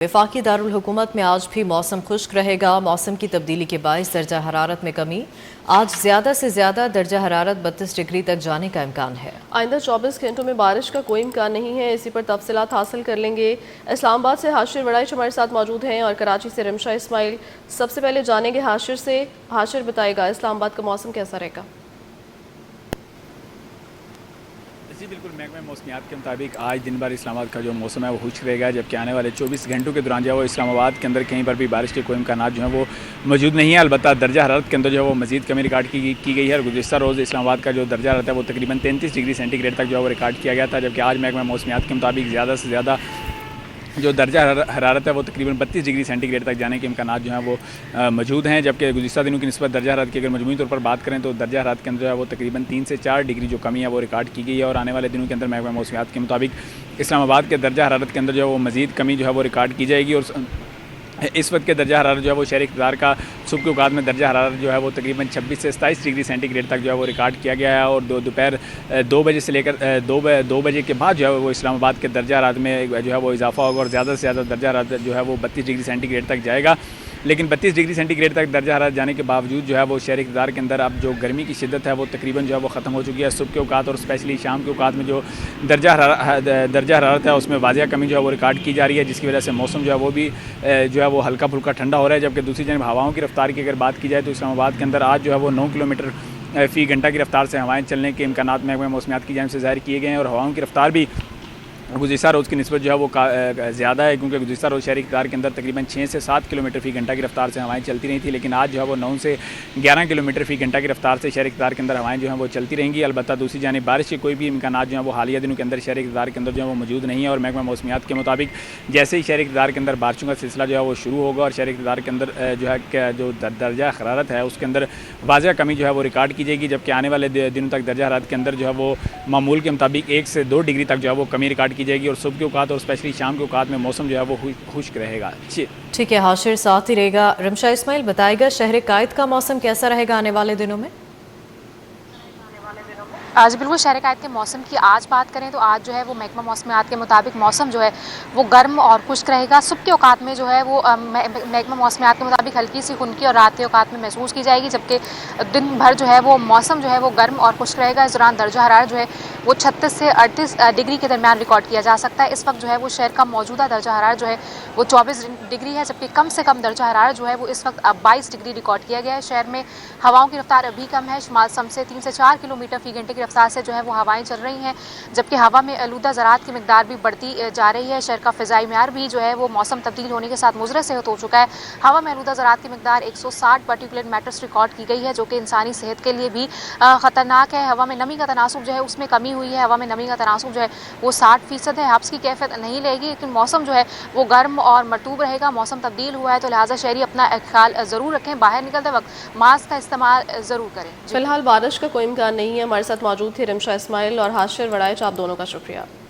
वफाकी दारुल हुकूमत में आज भी मौसम खुश्क रहेगा। मौसम की तब्दीली के बायस दर्जा हरारत में कमी। आज ज़्यादा से ज़्यादा दर्जा हरारत 32 डिग्री तक जाने का इम्कान है। आइंदा 24 घंटों में बारिश का कोई इम्कान नहीं है। इसी पर तफसीलात हासिल कर लेंगे। इस्लामाबाद से हाशिर वड़ाइच हमारे साथ मौजूद हैं और कराची से रिमशा इस्माइल। सबसे पहले जानेंगे हाशिर से। हाशिर बताएगा इस्लामाबाद का मौसम कैसा रहेगा? जी बिल्कुल, महकमा मौसमियात के मुताबिक आज दिन भर इस्लामाबाद का जो मौसम है वो खुश्क रहेगा, जबकि आने वाले 24 घंटों के दौरान जो है वो इस्लामाबाद के अंदर कहीं पर भी बारिश के कोई इम्कानात जो है वो मौजूद नहीं है। अलबत्ता दर्जा हरारत के अंदर जो है वो मजीद कमी रिकॉर्ड की गई है और गुज़िश्ता रोज़ इस्लामाबाद का जो दर्जा हरारत है वो तकरीबन 33 डिग्री सेंटीग्रेड तक जो है वो रिकॉर्ड किया गया था, जबकि आज महकमा मौसमियात के मुताबिक ज़्यादा से ज़्यादा जो दर्जा हरारत है वो तकरीबन 32 डिग्री सेंटीग्रेड तक जाने के इम्कानात जो हैं वो मौजूद हैं। जबकि गुज़िश्ता दिनों की निस्बत दर्जा हरारत की अगर मजमूई तौर पर बात करें तो दर्जा हरारत के अंदर जो है वो तकरीबन 3 से 4 डिग्री जो कमी है वो रिकॉर्ड की गई है और आने वाले दिनों के अंदर महकमा मौसमियात के मुताबिक इस्लामाबाद के दर्जा हरारत के अंदर जो है वो मज़ीद कमी जो है वो रिकॉर्ड की जाएगी। और इस वक्त के दर्जा हरारत जो है वो शहर इक़्तिदार का सुबह के औकात में दर्जा हरारत जो है वो तकरीबन 26 से 27 डिग्री सेंटीग्रेड तक जो है वो रिकॉर्ड किया गया है और दोपहर 2 बजे से लेकर 2 बजे के बाद जो है वो इस्लामाबाद के दर्जा हरारत में जो है वो इजाफा होगा और ज़्यादा से ज़्यादा दर्जा हरारत जो है वो 32 डिग्री सेंटीग्रेड तक जाएगा। लेकिन 32 डिग्री सेंटीग्रेड तक दर्जा हरारत जाने के बावजूद जो है वो शहर इक़्तिदार के अंदर अब जो गर्मी की शिद्दत है वो तकरीबन जो है वो ख़त्म हो चुकी है। सुबह के औकात और स्पेशली शाम के औकात में जो दर्जा हरारत है उसमें वाज़िया कमी जो है वो रिकॉर्ड की जा रही है, जिसकी वजह से मौसम जो है वो भी जो है वो हल्का फुल्का ठंडा हो रहा है। जबकि दूसरी जानब हवाओं की रफ्तार की अगर बात की जाए तो इस्लामाबाद के अंदर आज जो है वो 9 किलोमीटर फ़ी घंटा की रफ्तार से हवाएँ चलने के इम्कानात महकमा मौसमियात की जानिब से ज़ाहिर किए गए हैं और हवाओं की रफ्तार भी गुज़िश्ता रोज़ की निस्बत जो है वो ज़्यादा है, क्योंकि गुज़िश्ता रोज़ शहरी इक़्तिदार के अंदर तकरीबन 6 से 7 किलोमीटर फ़ी घंटा की रफ्तार से हवाएं चलती रही थी, लेकिन आज जो है वो 9 से 11 किलोमीटर फ़ी घंटा की रफ्तार से शहरी इक़्तिदार के अंदर हवाएं जो हैं वो चलती रहेंगी। अलबत्ता दूसरी जानिब बारिश के कोई भी इम्कानात जो हैं वो हालिया दिनों के अंदर शहरी इक़्तिदार के अंदर जो है वो मौजूद नहीं है और महकमा मौसमियात के मुताबिक जैसे ही शहरी इक़्तिदार के अंदर बारिशों का सिलसिला जो है वो शुरू होगा और शहरी इक़्तिदार के अंदर जो है जो दर्जा हरारत है उसके अंदर वाज़िया कमी जो है वो रिकॉर्ड की जाएगी। जबकि आने वाले दिनों तक दर्जा हरारत के अंदर जो है वो मामूल के मुताबिक 1 से 2 डिग्री तक जो है वो कमी रिकॉर्ड की जाएगी और सुबह के और स्पेशली शाम के औकात में मौसम जो है वो खुश्क रहेगा। ठीक है, हाशिर साथ ही रहेगा। रिमशा इस्माइल बताएगा शहर कायद का मौसम कैसा रहेगा आने वाले दिनों में? आज बिल्कुल शहर कायद के मौसम की आज बात करें तो आज जो है वो महकमा मौसमियात के मुताबिक मौसम जो है वो गर्म और खुश्क रहेगा। सुबह के औकात में जो है वो महकमा मौसमियात के मुताबिक हल्की सी खुनकी और रात के औकात में महसूस की जाएगी, जबकि दिन भर जो है वो मौसम जो है वो गर्म और खुश्क रहेगा। इस दौरान दर्जा हरारत जो है वो 36 से 38 डिग्री के दरमियान रिकॉर्ड किया जा सकता है। इस वक्त जो है वो शहर का मौजूदा दर्जा हरारत जो है वो 24 डिग्री है, जबकि कम से कम दर्जा हरारत जो है वो इस वक्त 22 डिग्री रिकॉर्ड किया गया है। शहर में हवाओं की रफ्तार अभी कम है, शुमाल सम से 3 से 4 किलोमीटर फ़ी घंटे की रफ्तार से जो है वो हवाएं चल रही हैं, जबकि हवा में आलूदा ज़रात की मिकदार भी बढ़ती जा रही है। शहर का फ़िज़ाई मेयार भी जो है वो मौसम तब्दील होने के साथ मुज़र सेहत हो चुका है। हवा में आलूदा ज़रात की मिकदार 160 पार्टिकुलेट मैटर्स रिकॉर्ड की गई है, जो कि इंसानी सेहत के लिए भी ख़तरनाक है। हवा में नमी का तनासुब जो है उसमें कमी हुई है। हवा में नमी का तनासुब जो है वो 60% है। हब्स की कैफियत नहीं लेगी, लेकिन मौसम जो है वो गर्म और मरतूब रहेगा। मौसम तब्दील हुआ है तो लिहाजा शहरी अपना ख्याल ज़रूर रखें, बाहर निकलते वक्त मास्क का इस्तेमाल ज़रूर करें। फिलहाल बारिश का कोई इम्कान नहीं है। हमारे साथ मौजूद थे रिमशा इस्माइल और हाशिर वड़ाइच, आप दोनों का शुक्रिया।